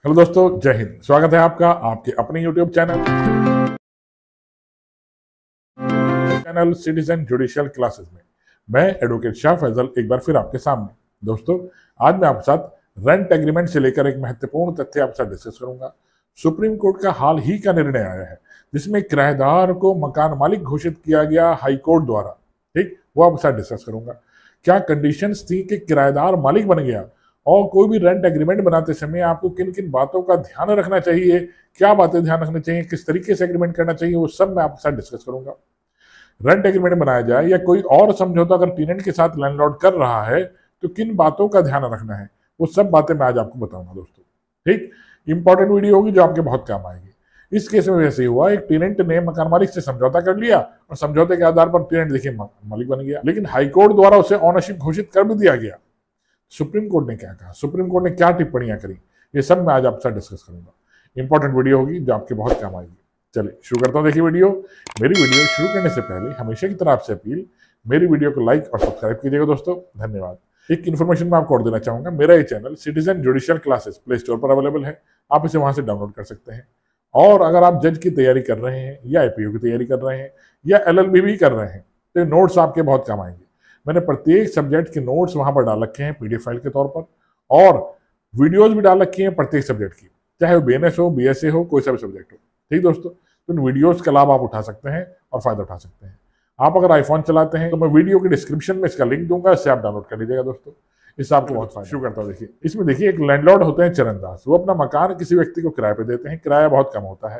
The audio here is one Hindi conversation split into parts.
हेलो दोस्तों, जय हिंद। स्वागत है आपका आपके अपने YouTube channel citizen judicial classes में। मैं एडवोकेट शाह फैजल एक बार फिर आपके सामने। दोस्तों, आज मैं आपके साथ रेंट एग्रीमेंट से लेकर एक महत्वपूर्ण तथ्य आपके साथ डिस्कस करूंगा। सुप्रीम कोर्ट का हाल ही का निर्णय आया है जिसमें किराएदार को मकान मालिक घोषित किया गया हाई कोर्ट द्वारा। ठीक, वो आपके साथ डिस्कस करूंगा। क्या कंडीशंस थी कि किराएदार मालिक बन गया, और कोई भी रेंट एग्रीमेंट बनाते समय आपको किन किन बातों का ध्यान रखना चाहिए, क्या बातें ध्यान रखनी चाहिए, किस तरीके से एग्रीमेंट करना चाहिए, वो सब मैं आपके साथ डिस्कस करूंगा। रेंट एग्रीमेंट बनाया जाए या कोई और समझौता अगर टेनेंट के साथ लैंडलॉर्ड कर रहा है तो किन बातों का ध्यान रखना है, वो सब बातें मैं आज आपको बताऊंगा दोस्तों। ठीक, इंपॉर्टेंट वीडियो होगी जो आपके बहुत काम आएगी। इस केस में वैसे ही हुआ, एक टेनेंट ने मकान मालिक से समझौता कर लिया और समझौते के आधार पर टेनेंट देखिए मालिक बन गया, लेकिन हाईकोर्ट द्वारा उसे ऑनरशिप घोषित कर भी दिया गया। सुप्रीम कोर्ट ने क्या कहा, सुप्रीम कोर्ट ने क्या टिप्पणियां करी, ये सब मैं आज आपके साथ डिस्कस करूंगा। इंपॉर्टेंट वीडियो होगी जो आपके बहुत काम आएगी। चलिए शुरू करता हूँ। देखिए वीडियो। मेरी वीडियो शुरू करने से पहले हमेशा की तरह आपसे अपील, मेरी वीडियो को लाइक और सब्सक्राइब कीजिएगा दोस्तों। धन्यवाद। एक इन्फॉर्मेशन मैं आपको और देना चाहूंगा, मेरा ये channel citizen judicial classes play store पर अवेलेबल है, आप इसे वहां से डाउनलोड कर सकते हैं। और अगर आप जज की तैयारी कर रहे हैं या आईपीओ की तैयारी कर रहे हैं या एलएलबी भी कर रहे हैं तो नोट्स आपके बहुत काम आएंगे। मैंने प्रत्येक सब्जेक्ट के नोट्स वहां पर डाल रखे हैं पीडीएफ फाइल के तौर पर, और वीडियोज भी डाल रखी हैं प्रत्येक सब्जेक्ट की, चाहे वो बीएनएस हो, बीएसए हो, कोई सा भी सब्जेक्ट हो। ठीक दोस्तों, तो इन वीडियोज का लाभ आप उठा सकते हैं और फायदा उठा सकते हैं। आप अगर आईफोन चलाते हैं तो मैं वीडियो के डिस्क्रिप्शन में इसका लिंक दूंगा, इससे आप डाउनलोड कर लीजिएगा दोस्तों। इससे आपको बहुत फायदा। शुरू करता हूँ। देखिए इसमें देखिए एक लैंडलॉर्ड होते हैं चरणदास, वो अपना मकान किसी व्यक्ति को किराए पे देते हैं, किराया बहुत कम होता है।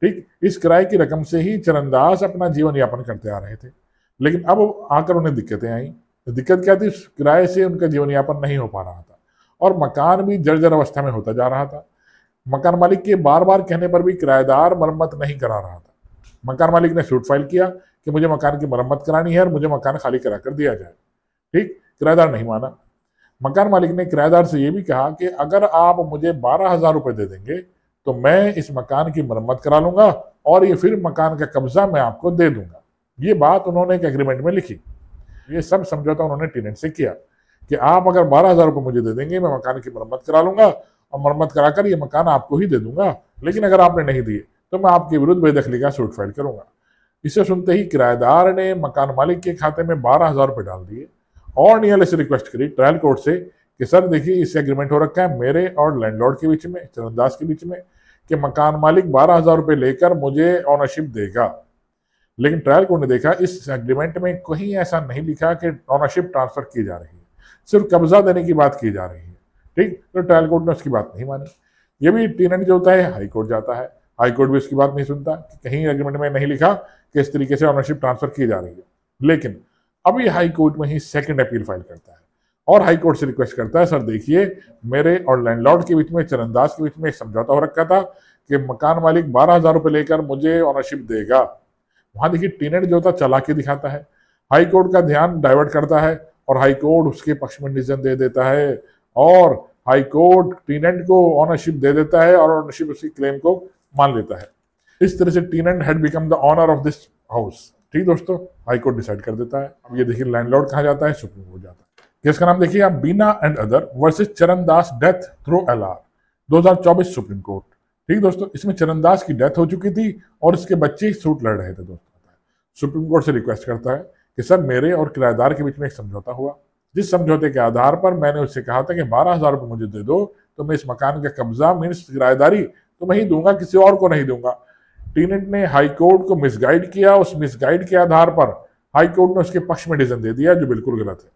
ठीक, इस किराए की रकम से ही चरणदास अपना जीवन यापन करते आ रहे थे, लेकिन अब आकर उन्हें दिक्कतें आई। दिक्कत क्या थी, उस किराए से उनका जीवन यापन नहीं हो पा रहा था और मकान भी जर्जर अवस्था में होता जा रहा था। मकान मालिक के बार बार कहने पर भी किराएदार मरम्मत नहीं करा रहा था। मकान मालिक ने सूट फाइल किया कि मुझे मकान की मरम्मत करानी है और मुझे मकान खाली करा कर दिया जाए। ठीक, किराएदार नहीं माना। मकान मालिक ने किराएदार से यह भी कहा कि अगर आप मुझे 12,000 रुपए दे देंगे तो मैं इस मकान की मरम्मत करा लूंगा और ये फिर मकान का कब्जा मैं आपको दे दूंगा। ये बात उन्होंने एक एग्रीमेंट में लिखी। ये सब समझौता उन्होंने टेनेंट से किया कि आप अगर 12,000 रुपये मुझे दे देंगे मैं मकान की मरम्मत करा लूंगा और मरम्मत कराकर ये मकान आपको ही दे दूंगा, लेकिन अगर आपने नहीं दिए तो मैं आपके विरुद्ध बेदखली का सूट फाइल करूंगा। इसे सुनते ही किराएदार ने मकान मालिक के खाते में 12,000 रुपये डाल दिए और न्यायालय से रिक्वेस्ट करी ट्रायल कोर्ट से कि सर देखिए इससे एग्रीमेंट हो रखा है मेरे और लैंडलॉर्ड के बीच में, चरणदास के बीच में, कि मकान मालिक 12,000 रुपये लेकर मुझे ऑनरशिप देगा। लेकिन ट्रायल कोर्ट ने देखा इस एग्रीमेंट में कहीं ऐसा नहीं लिखा कि ऑनरशिप ट्रांसफर की जा रही है, सिर्फ कब्जा देने की बात की जा रही है। ठीक, तो ट्रायल कोर्ट ने उसकी बात नहीं मानी। ये भी टेनेंट जो होता है हाई कोर्ट जाता है, हाई कोर्ट भी उसकी बात नहीं सुनता कि कहीं एग्रीमेंट में नहीं लिखा कि इस तरीके से ऑनरशिप ट्रांसफर की जा रही है। लेकिन अभी हाई कोर्ट में ही सेकंड अपील फाइल करता है और हाई कोर्ट से रिक्वेस्ट करता है, सर देखिए मेरे और लैंडलॉर्ड के बीच में, चरणदास के बीच में एक समझौता हो रखा था कि मकान मालिक 12,000 रुपये लेकर मुझे ऑनरशिप देगा। वहां देखिए टेनेंट जो था चालाकी दिखाता है, हाई कोर्ट का ध्यान डाइवर्ट करता है और हाई कोर्ट उसके पक्ष में डिसीजन दे देता है और हाई कोर्ट टेनेंट को ऑनरशिप दे देता है और ऑनरशिप उसकी क्लेम को मान लेता है। इस तरह से tenant had become the owner of this house. ठीक दोस्तों, हाई कोर्ट डिसाइड कर देता है। अब ये देखिए लैंडलॉर्ड कहाँ जाता है, सुप्रीम कोर्ट जाता है। केस का नाम देखिए आप, Beena and other versus Charandas death through LR 2024 supreme court. ठीक दोस्तों, इसमें चरणदास की डेथ हो चुकी थी और इसके बच्चे सूट लड़ रहे थे दोस्तों। सुप्रीम कोर्ट से रिक्वेस्ट करता है कि सर मेरे और किराएदार के बीच में एक समझौता हुआ, जिस समझौते के आधार पर मैंने उससे कहा था कि 12,000 रुपये मुझे दे दो तो मैं इस मकान का कब्जा मीन्स किराएदारी तो मैं ही दूंगा, किसी और को नहीं दूंगा। टेनेंट ने हाई कोर्ट को मिसगाइड किया, उस मिसगाइड के आधार पर हाई कोर्ट ने उसके पक्ष में डिसीजन दे दिया जो बिल्कुल गलत है।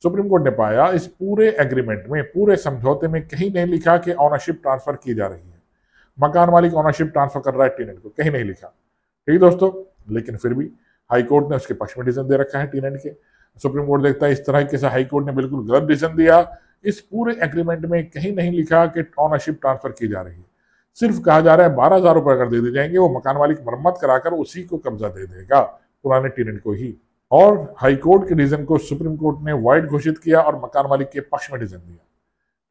सुप्रीम कोर्ट ने पाया इस पूरे एग्रीमेंट में, पूरे समझौते में कहीं नहीं लिखा कि ऑनरशिप ट्रांसफर की जा रही है, मकान मालिक ऑनरशिप ट्रांसफर कर रहा है टेनेंट को, कहीं नहीं लिखा। ठीक दोस्तों, लेकिन फिर भी हाई कोर्ट ने उसके पक्ष में डिसीजन दे रखा है टेनेंट के। सुप्रीम कोर्ट देखता है इस तरह के हाई कोर्ट ने बिल्कुल गलत डिसीजन दिया, इस पूरे एग्रीमेंट में कहीं नहीं लिखा कि ऑनरशिप ट्रांसफर की जा रही है, सिर्फ कहा जा रहा है 12,000 रुपये अगर दे दी जाएंगे वो मकान मालिक मरम्मत कराकर उसी को कब्जा दे देगा, पुराने टेनेंट को ही। और हाई कोर्ट के डिसीजन को सुप्रीम कोर्ट ने वाइड घोषित किया और मकान मालिक के पक्ष में डिसीजन दिया।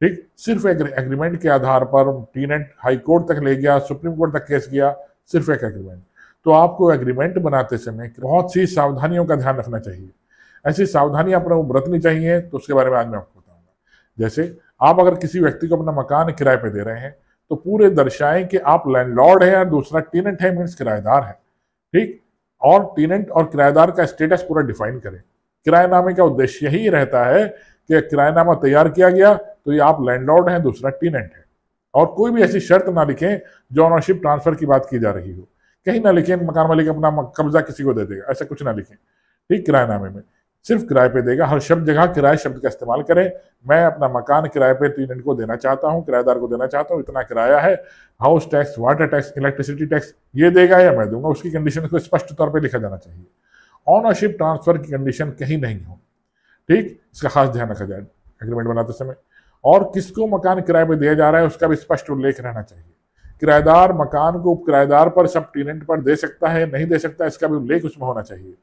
ठीक, सिर्फ एग्रीमेंट के आधार पर टेनेंट हाई कोर्ट तक ले गया, सुप्रीम कोर्ट तक केस गया, सिर्फ एक एग्रीमेंट। तो आपको एग्रीमेंट बनाते समय बहुत सी सावधानियों का ध्यान रखना चाहिए। ऐसी सावधानियां अपने बरतनी चाहिए, तो उसके बारे में आज मैं आपको बताऊंगा। जैसे आप अगर किसी व्यक्ति को अपना मकान किराए पे दे रहे हैं तो पूरे दर्शाएं कि आप लैंडलॉर्ड है और दूसरा टेनेंट है, मीन्स किराएदार है। ठीक, और टेनेंट और किराएदार का स्टेटस पूरा डिफाइन करें। किराएनामे का उद्देश्य यही रहता है कि किराएनामा तैयार किया गया तो ये आप लैंडलॉर्ड हैं, दूसरा टेनेंट है। और कोई भी ऐसी शर्त ना लिखें जो ओनरशिप ट्रांसफर की बात की जा रही हो। कहीं ना लिखें मकान मालिक अपना कब्जा किसी को दे देगा, ऐसा कुछ ना लिखें। ठीक, किराएनामे में सिर्फ किराए पे देगा, हर शब्द जगह किराए शब्द का इस्तेमाल करें। मैं अपना मकान किराए पे टेनेंट को देना चाहता हूँ, किराएदार को देना चाहता हूँ, इतना किराया है, house tax, water tax, electricity tax ये देगा या मैं दूंगा, उसकी कंडीशन को स्पष्ट तौर पर लिखा जाना चाहिए। ओनरशिप ट्रांसफर की कंडीशन कहीं नहीं हो। ठीक, इसका खास ध्यान रखा जाए एग्रीमेंट बनाते समय। और किसको मकान किराए पे दिया जा रहा है उसका भी स्पष्ट उल्लेख रहना चाहिए। किराएदार मकान को किराएदार पर, सब टेनेंट पर दे सकता है, नहीं दे सकता, इसका भी उल्लेख उसमें होना चाहिए।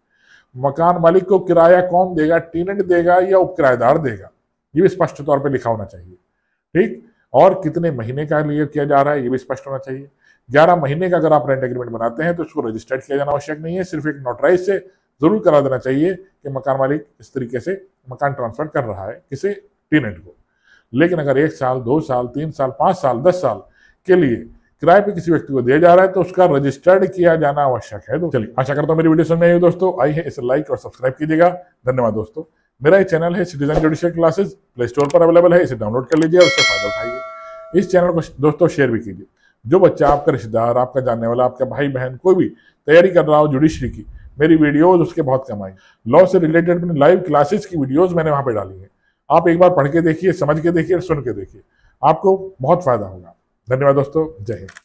मकान मालिक को किराया कौन देगा, टेनेंट देगा या उप किराएदार देगा, ये भी स्पष्ट तौर पे लिखा होना चाहिए। ठीक, और कितने महीने का लिए किया जा रहा है ये भी स्पष्ट होना चाहिए। 11 महीने का अगर आप रेंट एग्रीमेंट बनाते हैं तो उसको रजिस्टर्ड किया जाना आवश्यक नहीं है, सिर्फ एक नोटराइज से जरूर करा देना चाहिए कि मकान मालिक इस तरीके से मकान ट्रांसफर कर रहा है किसी टेनेंट को। लेकिन अगर 1 साल, 2 साल, 3 साल, 5 साल, 10 साल के लिए किराए पे किसी व्यक्ति को दिया जा रहा है तो उसका रजिस्टर्ड किया जाना आवश्यक है। तो चलिए, आशा करता हूँ मेरी वीडियो समझ में आई हो दोस्तों। आई है इसे लाइक और सब्सक्राइब कीजिएगा। धन्यवाद दोस्तों। मेरा ये चैनल है citizen judicial classes, play store पर अवेलेबल है, इसे डाउनलोड कर लीजिए और उससे फायदा उठाइए। इस चैनल को दोस्तों शेयर भी कीजिए। जो बच्चा, आपका रिश्तेदार, आपका जानने वाला, आपका भाई बहन कोई भी तैयारी कर रहा हो जुडिशरी की, मेरी वीडियोज उसके बहुत कम आई। लॉ से रिलेटेड अपनी लाइव क्लासेस की वीडियोज मैंने वहां पे डाली है। आप एक बार पढ़ के देखिए, समझ के देखिए और सुन के देखिए, आपको बहुत फायदा होगा। धन्यवाद दोस्तों, जय हिंद।